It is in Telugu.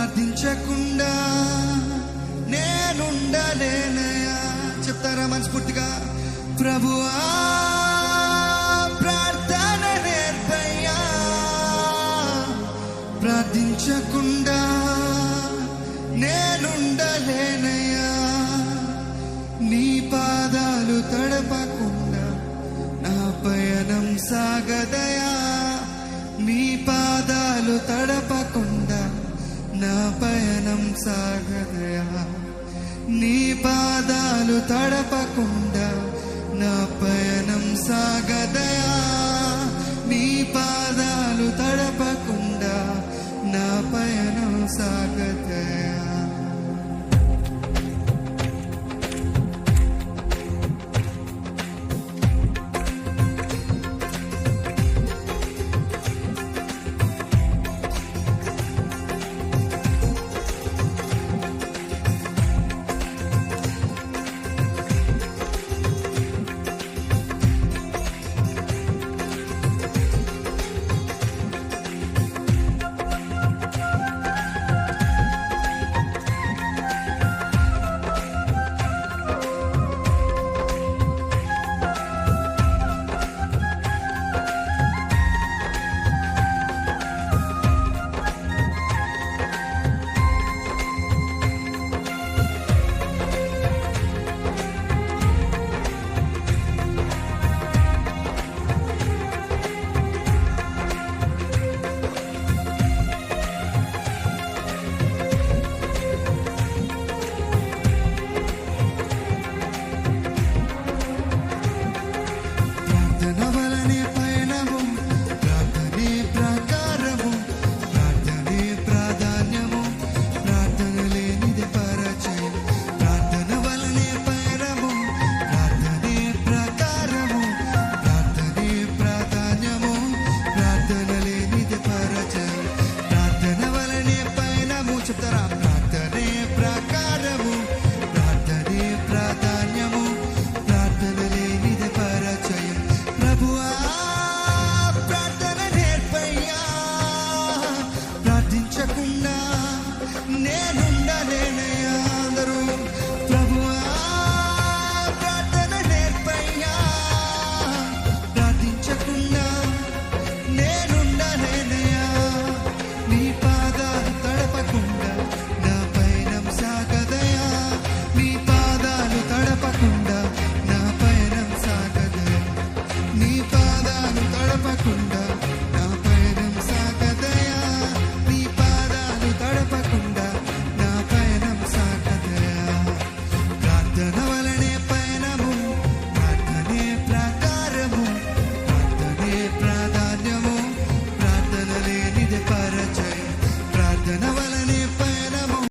ప్రార్థించకుండా నేనుండలేనయా. చెప్తారా మనస్ఫూర్తిగా? ప్రభువా ప్రార్థన నేర్పయ్యా, ప్రార్థించకుండా నేనుండలేనయ్యా. నీ పాదాలు తడపకుండా నా పయనం సాగదయా. నీ పాదాలు తడపకుండా నా పయనం సాగదయా. నీ పాదాలు తడపకుండా నా పయనం సాగదయా. నీ పాదాలు తడపకుండా నా పయనం సాగదయా. ప్రార్థన